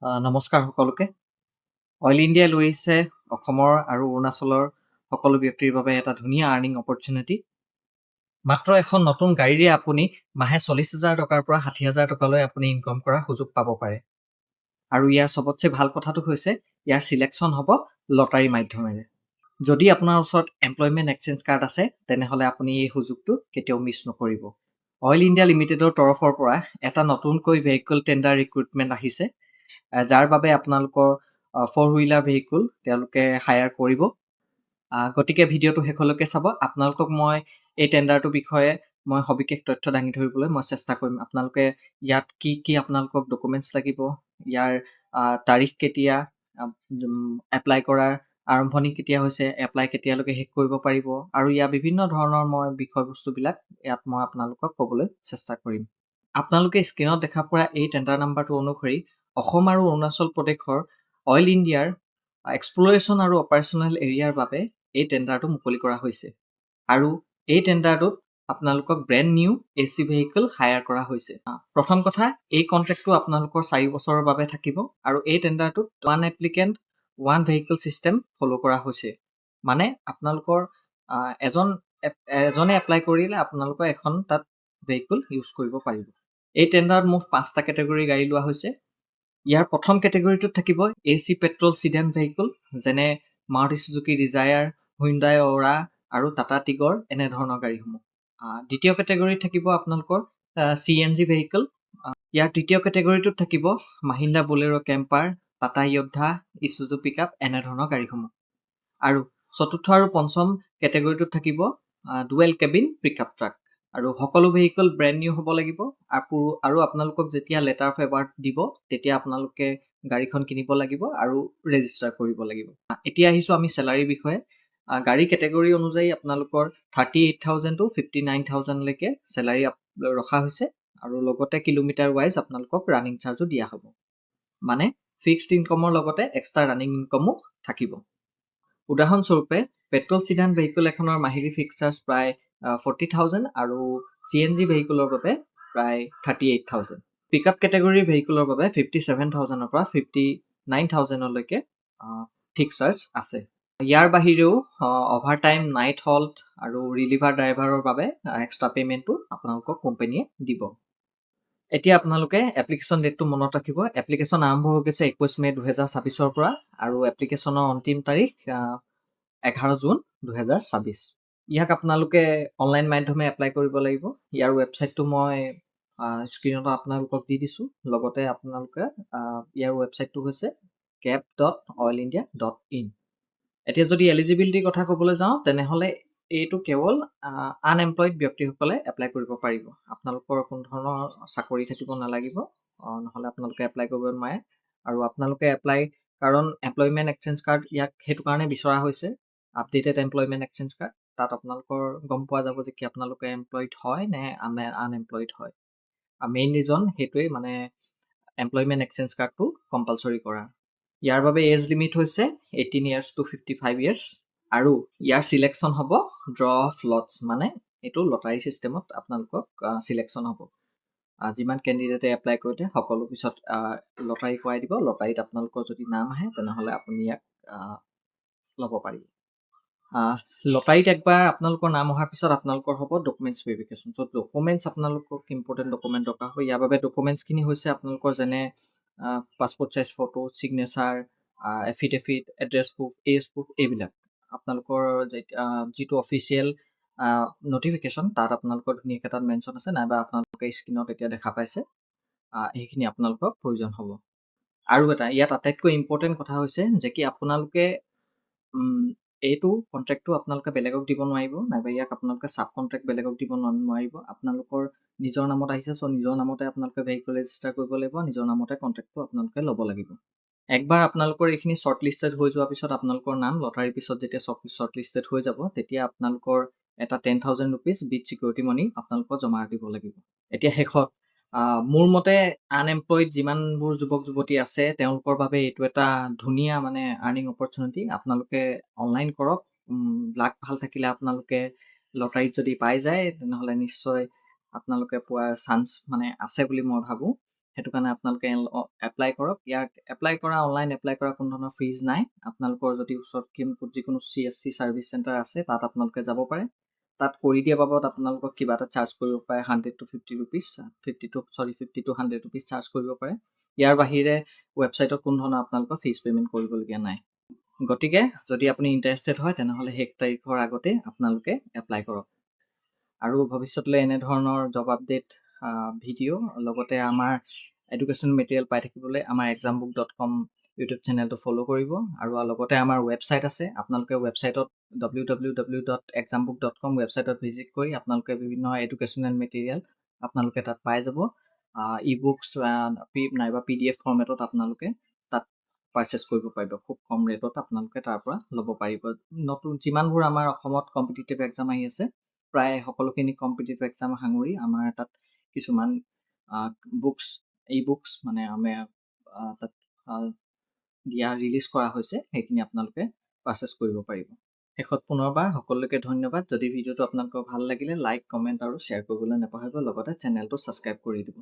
নমস্কাৰ সকলোকে। অইল ইণ্ডিয়াই লৈ আহিছে অসমৰ আৰু অৰুণাচলৰ সকলো ব্যক্তিৰ বাবে এটা ধুনীয়া আৰ্নিং অপৰচুনিটি। মাত্ৰ এখন নতুন গাড়ীৰে আপুনি মাহে 40,000 টকাৰ পৰা 60,000 টকালৈ আপুনি ইনকম কৰাৰ সুযোগ পাব পাৰে। আৰু ইয়াৰ চবতছে ভাল কথাটো হৈছে ইয়াৰ চিলেকশ্যন হ'ব লটাৰী মাধ্যমেৰে। যদি আপোনাৰ ওচৰত এমপ্লয়মেণ্ট এক্সচেঞ্জ কাৰ্ড আছে তেনেহ'লে আপুনি এই সুযোগটো কেতিয়াও মিছ নকৰিব। অইল ইণ্ডিয়া লিমিটেডৰ তৰফৰ পৰা এটা নতুনকৈ ভেহিকল টেণ্ডাৰ ৰিক্ৰুইটমেণ্ট আহিছে, যাৰ বাবে আপোনালোকৰ 4 হুইলাৰ ভেহিকল তেওঁলোকে হায়াৰ কৰিব। গতিকে ভিডিঅ'টো শেষলৈকে চাব। আপোনালোকক মই এই টেণ্ডাৰটোৰ বিষয়ে মই সবিশেষ তথ্য দাঙি ধৰিবলৈ মই চেষ্টা কৰিম। আপোনালোকে ইয়াত কি কি আপোনালোকক ডকুমেণ্টছ লাগিব, ইয়াৰ তাৰিখ কেতিয়া, এপ্লাই কৰাৰ আৰম্ভণি কেতিয়া হৈছে, এপ্লাই কেতিয়ালৈকে শেষ কৰিব পাৰিব, আৰু ইয়াৰ বিভিন্ন ধৰণৰ মই বিষয়বস্তুবিলাক ইয়াত মই আপোনালোকক ক'বলৈ চেষ্টা কৰিম। আপোনালোকে স্ক্ৰীনত দেখা পোৱা এই টেণ্ডাৰ নাম্বাৰটো অনুসৰি অসম আৰু অৰুণাচল প্ৰদেশৰ অইল ইণ্ডিয়াৰ এক্সপ্ল'ৰেশ্যন আৰু অপাৰেশ্যনেল এৰিয়াৰ বাবে এই টেণ্ডাৰটো মুকলি কৰা হৈছে। আৰু এই টেণ্ডাৰটোত আপোনালোকক brand new AC vehicle higher কৰা হৈছে। প্ৰথম কথা, এই কণ্ট্ৰেক্টটো আপোনালোকৰ 4 বছৰৰ বাবে থাকিব আৰু এই টেণ্ডাৰটোত 1 এপ্লিকেণ্ট 1 ভেহিকল ছিষ্টেম ফ'ল' কৰা হৈছে। মানে আপোনালোকৰ এজনে এপ্লাই কৰিলে আপোনালোকৰ এখন তাত ভেহিকল ইউজ কৰিব পাৰিব। এই টেণ্ডাৰত মুঠ 5টা কেটেগৰী গাড়ী লোৱা হৈছে। ইয়াৰ প্ৰথম কেটেগৰীটোত থাকিব AC পেট্ৰল চিডান ভেহিকল, যেনে মাৰুতি চুজুকি ডিজায়াৰ, হুইণ্ডাই অ'ৰা আৰু টাটা টিগৰ এনেধৰণৰ গাড়ীসমূহ। দ্বিতীয় কেটেগৰীত থাকিব আপোনালোকৰ CNG ভেহিকল। ইয়াৰ তৃতীয় কেটেগৰীটোত থাকিব মাহিন্দ্ৰা বলেৰ' কেম্পাৰ, টাটা য়োদ্ধা, ইছুজু পিকআপ এনেধৰণৰ গাড়ীসমূহ। আৰু চতুৰ্থ আৰু পঞ্চম কেটেগৰীটোত থাকিব ডুৱেল কেবিন পিকআপ ট্ৰাক। আৰু সকলো ভেহিকল ব্ৰেণ্ড নিউ হ'ব লাগিব। আৰু আপোনালোকক যেতিয়া লেটাৰ অফ এৱাৰ্ড দিব তেতিয়া আপোনালোকে গাড়ীখন কিনিব লাগিব আৰু ৰেজিষ্টাৰ কৰিব লাগিব। এতিয়া আহিছোঁ আমি চেলাৰীৰ বিষয়ে। গাড়ী কেটেগৰী অনুযায়ী আপোনালোকৰ 38,000 to 59,000 লৈকে চেলাৰী ৰখা হৈছে, আৰু লগতে কিলোমিটাৰ ৱাইজ আপোনালোকক ৰানিং চাৰ্জো দিয়া হ'ব। মানে ফিক্সড ইনকমৰ লগতে এক্সট্ৰা ৰানিং ইনকমো থাকিব। উদাহৰণস্বৰূপে পেট্ৰল চিডান ভেহিকল এখনৰ মাহিলী ফিক্সড চাৰ্জ প্ৰায় 40,000 আৰু CNG ভেহিকলৰ বাবে প্ৰায় 38,000। পিকআপ কেটেগৰীৰ ভেহিকলৰ বাবে 57,000ৰ পৰা 59,000 লৈকে ফিক্সড চাৰ্জ আছে। ইয়াৰ বাহিৰেও অভাৰটাইম, নাইট হল্ট আৰু ৰিলিভাৰ ড্ৰাইভাৰৰ বাবে এক্সট্ৰা পে'মেণ্টটো আপোনালোকক কোম্পানীয়ে দিব। এতিয়া আপোনালোকে এপ্লিকেশ্যন ডেটটো মনত ৰাখিব। এপ্লিকেশ্যন আৰম্ভ হৈ গৈছে 21 মে 2024 পৰা, আৰু এপ্লিকেশ্যনৰ অন্তিম তাৰিখ 11 জুন 2024। ইয়াক আপোনালোকে অনলাইন মাধ্যমে এপ্লাই কৰিব লাগিব। ইয়াৰ ৱেবছাইটটো মই স্ক্ৰীনত আপোনালোকক দি দিছোঁ। লগতে আপোনালোকে ইয়াৰ ৱেবছাইটটো হৈছে cap.oilindia.in। এতিয়া যদি এলিজিবিলিটিৰ কথা ক'বলৈ যাওঁ তেনেহ'লে এইটো কেৱল আনএমপ্লয়ড ব্যক্তিসকলে এপ্লাই কৰিব পাৰিব। আপোনালোকৰ কোনো ধৰণৰ চাকৰি থাকিব নালাগিব, নহ'লে আপোনালোকে এপ্লাই কৰিব নোৱাৰে। আৰু আপোনালোকে কাৰণ এমপ্লয়মেণ্ট এক্সচেঞ্জ কাৰ্ড ইয়াক সেইটো কাৰণে বিচৰা হৈছে, আপডেটেড এমপ্লয়মেণ্ট এক্সচেঞ্জ কাৰ্ড। তাত আপোনালোকৰ গম পোৱা যাব যে কি আপোনালোকে এমপ্লয়ড হয় নে আনএমপ্লয়ড হয়। মেইন ৰিজন সেইটোৱেই, মানে এমপ্লয়মেণ্ট এক্সচেঞ্জ কাৰ্ডটো কম্পালচৰি কৰা। ইয়াৰ বাবে এজ লিমিট হৈছে 18 years to 55 years, আৰু ইয়াৰ চিলেকশ্যন হ'ব ড্ৰ অফ লটছ, মানে এইটো লটাৰী ছিষ্টেমত আপোনালোকক চিলেকশ্যন হ'ব। যিমান কেণ্ডিডেটে এপ্লাই কৰিলে সকলো পিছত লটাৰী কৰাই দিব। লটাৰীত আপোনালোকৰ যদি নাম আহে তেনেহ'লে আপুনি ইয়াক ল'ব পাৰিব। লটাৰীত একবাৰ আপোনালোকৰ নাম অহাৰ পিছত আপোনালোকৰ হ'ব ডকুমেণ্টছ ভেৰিফিকেশ্যন। চ' ডকুমেণ্টছ আপোনালোকক ইম্পৰ্টেণ্ট ডকুমেণ্ট দৰকাৰ হয়। ইয়াৰ বাবে ডকুমেণ্টছখিনি হৈছে আপোনালোকৰ যেনে passport size photo, signature, affidavit, address proof, age proof, এইবিলাক। আপোনালোকৰ যিটো অফিচিয়েল নটিফিকেশ্যন তাত আপোনালোকৰ ধুনীয়াকৈ তাত মেনশ্যন আছে, নাইবা আপোনালোকে স্ক্ৰীনত এতিয়া দেখা পাইছে, সেইখিনি আপোনালোকক প্ৰয়োজন হ'ব। আৰু ইয়াত আটাইতকৈ ইম্পৰ্টেণ্ট কথা হৈছে যে কি আপোনালোকে এইটো কণ্ট্ৰেক্টটো আপোনালোকে বেলেগক দিব নোৱাৰিব, নাইবা ইয়াক আপোনালোকে ছাব কণ্ট্ৰেক্ট বেলেগক দিব নোৱাৰিব। আপোনালোকৰ নিজৰ নামত আহিছে, চ' নিজৰ নামতে আপোনালোকে ভেহিকল ৰেজিষ্টাৰ কৰিব লাগিব, নিজৰ নামতে কণ্ট্ৰেক্টটো আপোনালোকে ল'ব লাগিব। একবাৰ আপোনালোকৰ এইখিনি শ্বৰ্ট লিষ্টেড হৈ যোৱাৰ পিছত আপোনালোকৰ নাম লটাৰীৰ পিছত যেতিয়া শ্বৰ্ট লিষ্টেড হৈ যাব তেতিয়া আপোনালোকৰ এটা 10,000 rupees বিথ ছিকিউৰিটি মানি আপোনালোকৰ জমা দিব লাগিব। এতিয়া শেষত মোৰ মতে আনএমপ্লয়ড যিমানবোৰ যুৱক যুৱতী আছে তেওঁলোকৰ বাবে এইটো এটা ধুনীয়া মানে আৰ্নিং অপৰচুনিটি। আপোনালোকে অনলাইন কৰক, লাক ভাল থাকিলে আপোনালোকে লটাৰীত যদি পাই যায় তেনেহ'লে নিশ্চয় আপোনালোকে পোৱাৰ চান্স মানে আছে বুলি মই ভাবোঁ। সেইটো কাৰণে আপোনালোকে এপ্লাই কৰক। ইয়াৰ অনলাইন এপ্লাই কৰা কোনো ধৰণৰ ফিজ নাই। আপোনালোকৰ যদি ওচৰত যিকোনো CSC ছাৰ্ভিচ চেণ্টাৰ আছে, তাত আপোনালোকে যাব পাৰে। তাত কৰি দিয়া বাবদ আপোনালোকক কিবা এটা চাৰ্জ কৰিব পাৰে, 100 to 50 rupees, 50 to 100 rupees charge কৰিব পাৰে। ইয়াৰ বাহিৰে ৱেবছাইটত কোনো ধৰণৰ আপোনালোকৰ ফিজ পে'মেণ্ট কৰিবলগীয়া নাই। গতিকে যদি আপুনি ইণ্টাৰেষ্টেড হয়, তেনেহ'লে শেষ তাৰিখৰ আগতে আপোনালোকে এপ্লাই কৰক। আৰু ভৱিষ্যতলৈ এনেধৰণৰ জব আপডেট ভিডিঅ' লগতে আমাৰ এডুকেশ্যন মেটেৰিয়েল পাই থাকিবলৈ আমাৰ exambook.com ইউটিউব চেনেলটো ফ'ল' কৰিব। আৰু লগতে আমাৰ ৱেবছাইট আছে, আপোনালোকে ৱেবছাইটত www.exambook.com ৱেবছাইটত ভিজিট কৰি আপোনালোকে বিভিন্ন এডুকেশ্যনেল মেটেৰিয়েল আপোনালোকে তাত পাই যাব। ই-বুকছ নাইবা PDF ফৰ্মেটত আপোনালোকে তাত পাৰচেছ কৰিব পাৰিব। খুব কম ৰেটত আপোনালোকে তাৰ পৰা ল'ব পাৰিব। নতুন যিমানবোৰ আমাৰ অসমত কম্পিটিটিভ এক্সাম আহি আছে, প্ৰায় সকলোখিনি কম্পিটিটিভ এক্সাম সাঙুৰি আমাৰ তাত কিছুমান ই-বুকছ মানে আমি তাত ৰিলিজ কৰা হৈছে, সেইখিনি আপোনালোকে পাৰচেছ কৰিব পাৰিব। শেষত পুনৰবাৰ সকলোকে ধন্যবাদ। যদি ভিডিঅ'টো আপোনালোকৰ ভাল লাগিলে লাইক, কমেণ্ট আৰু শ্বেয়াৰ কৰিবলৈ নাপাহৰিব। লগতে চেনেলটো ছাবস্ক্ৰাইব কৰি দিব।